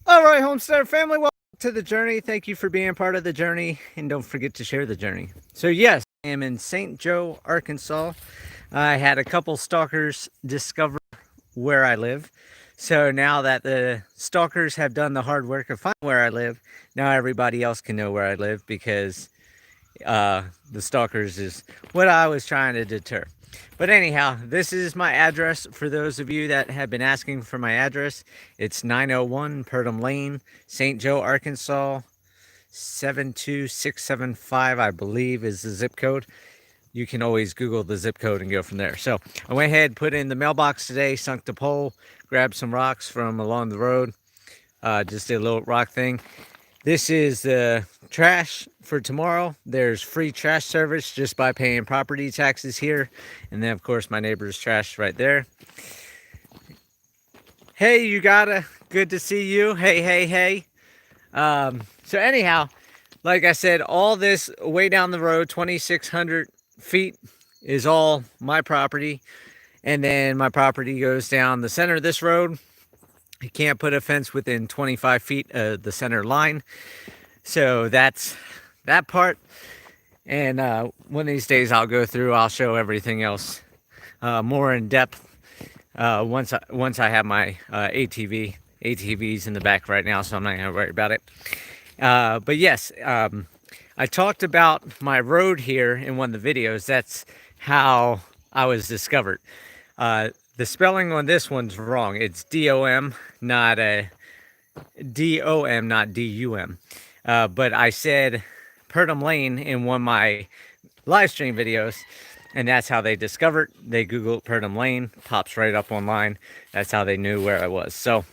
All right, Homesteader family, welcome to the journey. Thank you for being part of the journey, and don't forget to share the journey. So, yes, I am in St. Joe, Arkansas. I had a couple stalkers discover where I live. So now that the stalkers have done the hard work of finding where I live, now everybody else can know where I live because the stalkers is what I was trying to deter. But anyhow, this is my address for those of you that have been asking for my address. It's 901 Purdom Lane, St. Joe, Arkansas, 72675, I believe, is the zip code. You can always Google the zip code and go from there. So I went ahead, put in the mailbox today, sunk the pole, grabbed some rocks from along the road, just did a little rock thing. This is the trash for tomorrow. There's free trash service just by paying property taxes here. And then, of course, my neighbor's trash right there. Hey, you gotta. Good to see you. Hey, hey, hey. So, anyhow, like I said, all this way down the road, 2,600 feet, is all my property. And then my property goes down the center of this road. You can't put a fence within 25 feet of the center line. So that's that part. And one of these days I'll go through, I'll show everything else more in depth once I have my ATV. ATV's in the back right now, so I'm not going to worry about it. But yes, I talked about my road here in one of the videos. That's how I was discovered. The spelling on this one's wrong. It's D-O-M, not a D-O-M, not D-U-M. But I said Purdom Lane in one of my live stream videos, and that's how they discovered. They Googled Purdom Lane, pops right up online. That's how they knew where I was. So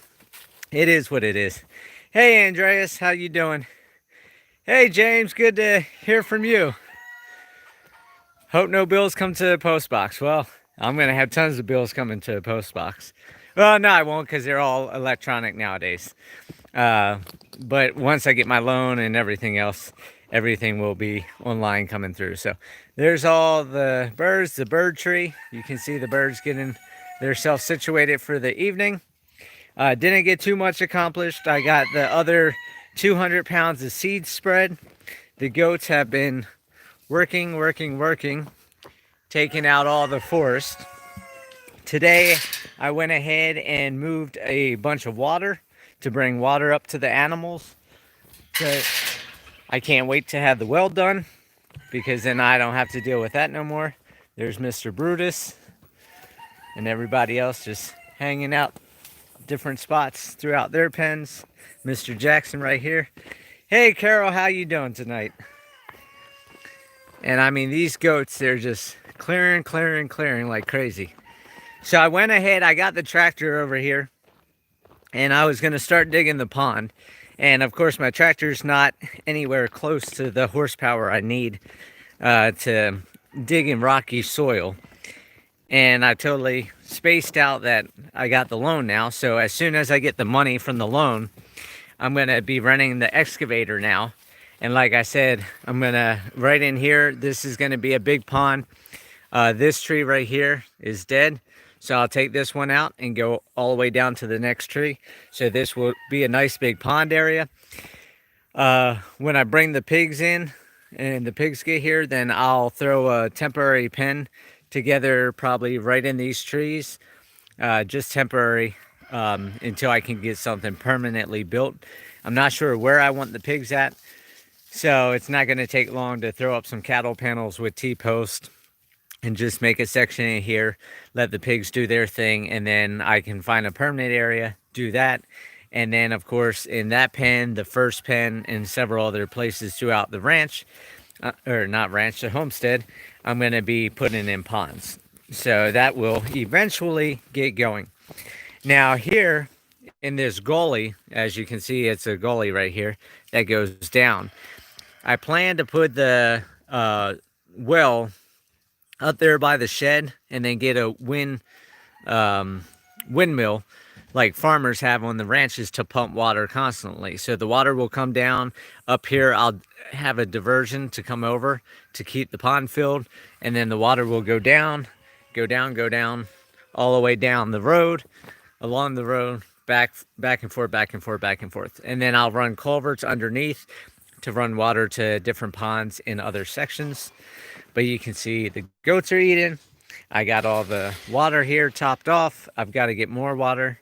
it is what it is. Hey, Andreas, how you doing? Hey, James, good to hear from you. Hope no bills come to the post box. Well, I'm going to have tons of bills coming to the post box. Well, no, I won't because they're all electronic nowadays. But once I get my loan and everything else, everything will be online coming through. So there's all the birds, the bird tree. You can see the birds getting themselves situated for the evening. Didn't get too much accomplished. I got the other 200 pounds of seed spread. The goats have been working, taking out all the forest. Today, I went ahead and moved a bunch of water to bring water up to the animals. But I can't wait to have the well done because then I don't have to deal with that no more. There's Mr. Brutus and everybody else just hanging out different spots throughout their pens. Mr. Jackson right here. Hey, Carol, how you doing tonight? And I mean, these goats, they're just clearing like crazy. So I went ahead, I got the tractor over here, and I was going to start digging the pond. And of course, my tractor's not anywhere close to the horsepower I need to dig in rocky soil. And I totally spaced out that I got the loan now. So as soon as I get the money from the loan, I'm going to be running the excavator now. And like I said, I'm going to, right in here, this is going to be a big pond. This tree right here is dead. So I'll take this one out and go all the way down to the next tree. So this will be a nice big pond area. When I bring the pigs in and the pigs get here, then I'll throw a temporary pen together probably right in these trees. Just temporary until I can get something permanently built. I'm not sure where I want the pigs at. So it's not going to take long to throw up some cattle panels with T-post and just make a section in here, let the pigs do their thing, and then I can find a permanent area, do that. And then, of course, in that pen, the first pen, and several other places throughout the ranch, or not ranch, the homestead, I'm going to be putting in ponds. So that will eventually get going. Now here in this gully, as you can see, it's a gully right here that goes down. I plan to put the well up there by the shed and then get a windmill like farmers have on the ranches to pump water constantly. So the water will come down up here. I'll have a diversion to come over to keep the pond filled, and then the water will go down, all the way down the road, along the road, back and forth, back and forth, back and forth. And then I'll run culverts underneath to run water to different ponds in other sections. But you can see the goats are eating. I got all the water here topped off. I've got to get more water.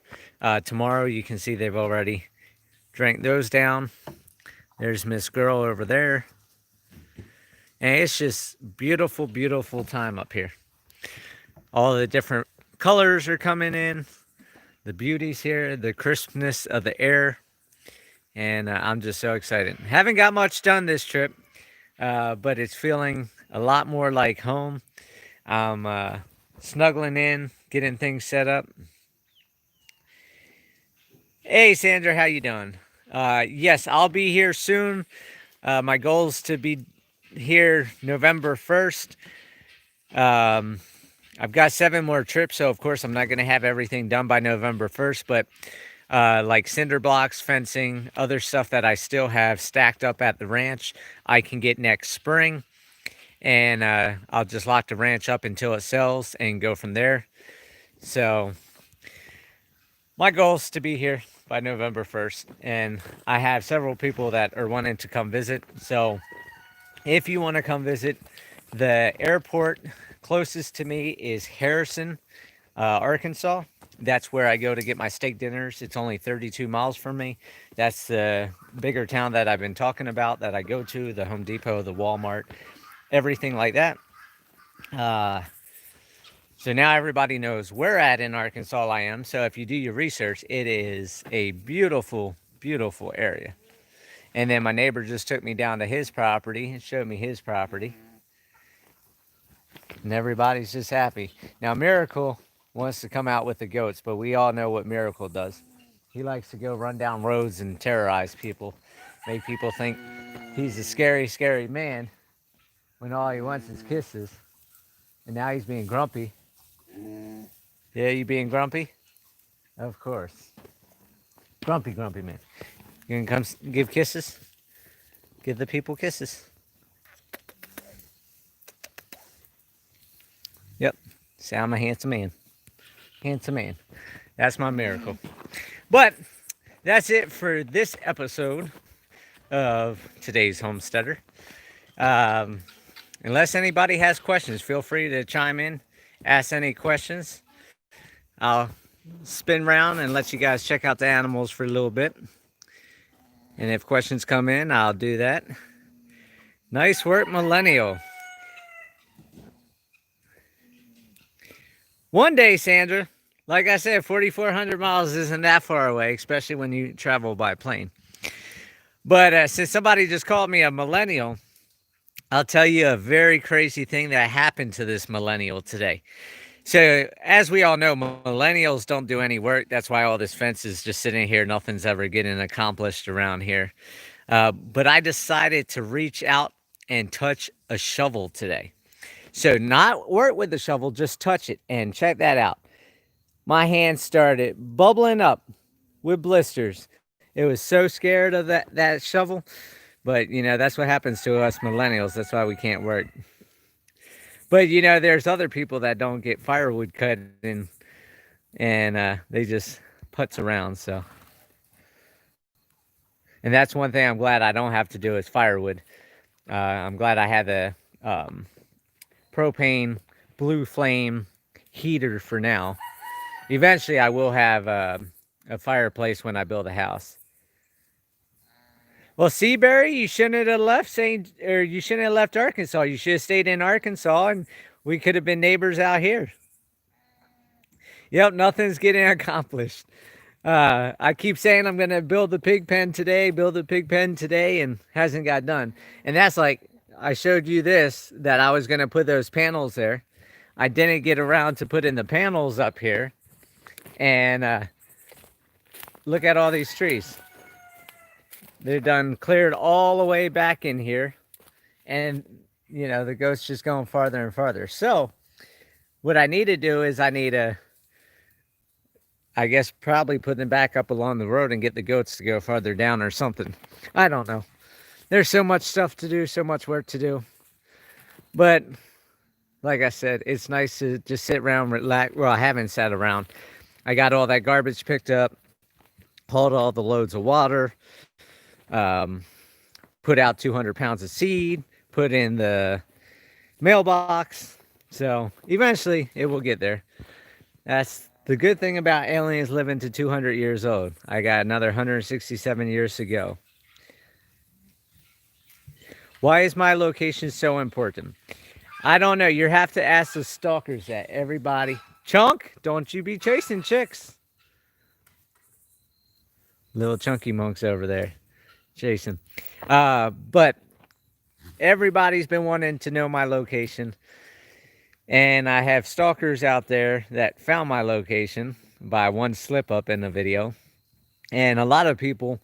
Tomorrow, you can see they've already drank those down. There's Miss Girl over there. And it's just beautiful, beautiful time up here. All the different colors are coming in. The beauty's here, the crispness of the air. And I'm just so excited. Haven't got much done this trip, but it's feeling a lot more like home. I'm snuggling in, getting things set up. Hey, Sandra, how you doing? Yes, I'll be here soon. My goal is to be here November 1st. I've got 7 more trips, so of course I'm not going to have everything done by November 1st, but like cinder blocks, fencing, other stuff that I still have stacked up at the ranch, I can get next spring. And I'll just lock the ranch up until it sells and go from there. So my goal is to be here by November 1st. And I have several people that are wanting to come visit. So if you want to come visit, the airport closest to me is Harrison, Arkansas. That's where I go to get my steak dinners. It's only 32 miles from me. That's the bigger town that I've been talking about that I go to, the Home Depot, the Walmart, everything like that. So now everybody knows where at in Arkansas I am. So if you do your research, it is a beautiful, beautiful area. And then my neighbor just took me down to his property and showed me his property. And everybody's just happy. Now Miracle wants to come out with the goats, but we all know what Miracle does. He likes to go run down roads and terrorize people, make people think he's a scary, scary man when all he wants is kisses. And now he's being grumpy. Yeah, you being grumpy? Of course. Grumpy, grumpy man. You gonna come give kisses? Give the people kisses. Yep. Say I'm a handsome man. Handsome man. That's my Miracle. But that's it for this episode of today's Homesteader. Unless anybody has questions, feel free to chime in, ask any questions. I'll spin around and let you guys check out the animals for a little bit. And if questions come in, I'll do that. Nice work, Millennial. One day, Sandra, like I said, 4,400 miles isn't that far away, especially when you travel by plane. But since somebody just called me a millennial, I'll tell you a very crazy thing that happened to this millennial today. So, as we all know, millennials don't do any work. That's why all this fence is just sitting here. Nothing's ever getting accomplished around here. But I decided to reach out and touch a shovel today. So, not work with the shovel, just touch it. And check that out. My hand started bubbling up with blisters. It was so scared of that shovel. But, you know, that's what happens to us millennials. That's why we can't work. But, you know, there's other people that don't get firewood cut in, and they just putz around, so. And that's one thing I'm glad I don't have to do is firewood. I'm glad I had the propane blue flame heater for now. Eventually, I will have a fireplace when I build a house. Well, Seabury, you shouldn't have left you shouldn't have left Arkansas. You should have stayed in Arkansas, and we could have been neighbors out here. Yep, nothing's getting accomplished. I keep saying I'm going to build the pig pen today, and hasn't got done. And that's like, I showed you this, that I was going to put those panels there. I didn't get around to putting the panels up here. And look at all these trees. They're done cleared all the way back in here. And, you know, the goat's just going farther and farther. So, what I need to do is I need to, I guess, probably put them back up along the road and get the goats to go farther down or something. I don't know. There's so much stuff to do, so much work to do. But, like I said, it's nice to just sit around, relax. Well, I haven't sat around. I got all that garbage picked up. hauled all the loads of water, um, put out 200 pounds of seed, put in the mailbox. So eventually it will get there. That's the good thing about aliens living to 200 years old. I got another 167 years to go. Why is my location so important? I don't know. You have to ask the stalkers that, everybody. Chunk, don't you be chasing chicks. Little chunky monks over there chasing. But everybody's been wanting to know my location. And I have stalkers out there that found my location by one slip up in the video. And a lot of people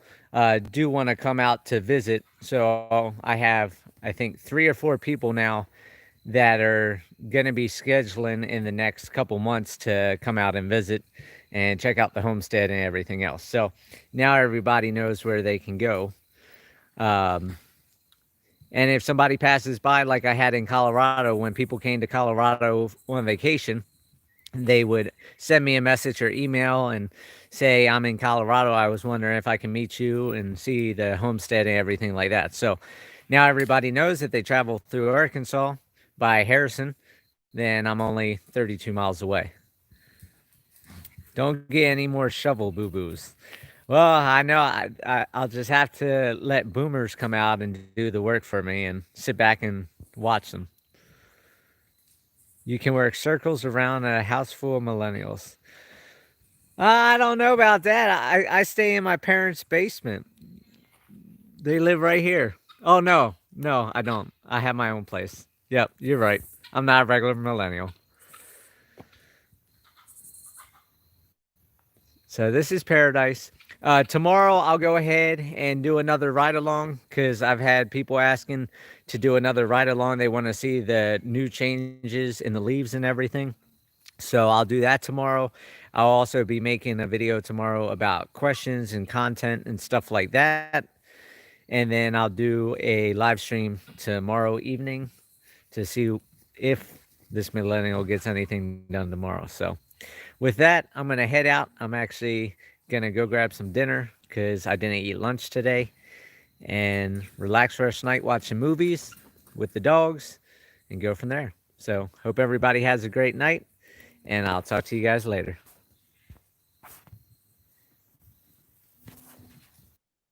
do want to come out to visit. So I have, I think, 3 or 4 people now that are going to be scheduling in the next couple months to come out and visit and check out the homestead and everything else. So now everybody knows where they can go. And if somebody passes by, like I had in Colorado, when people came to Colorado on vacation, they would send me a message or email and say, I'm in Colorado. I was wondering if I can meet you and see the homestead and everything like that. So now everybody knows that they travel through Arkansas by Harrison, then I'm only 32 miles away. Don't get any more shovel boo-boos. Well, I know I'll just have to let boomers come out and do the work for me and sit back and watch them. You can work circles around a house full of millennials. I don't know about that. I stay in my parents' basement. They live right here. Oh, no, I don't. I have my own place. Yep, you're right. I'm not a regular millennial. So this is Paradise. Tomorrow I'll go ahead and do another ride along because I've had people asking to do another ride along. They want to see the new changes in the leaves and everything. So I'll do that tomorrow. I'll also be making a video tomorrow about questions and content and stuff like that. And then I'll do a live stream tomorrow evening to see if this millennial gets anything done tomorrow. So with that, I'm going to head out. I'm actually going to go grab some dinner because I didn't eat lunch today, and relax for a night watching movies with the dogs and go from there. So hope everybody has a great night, and I'll talk to you guys later.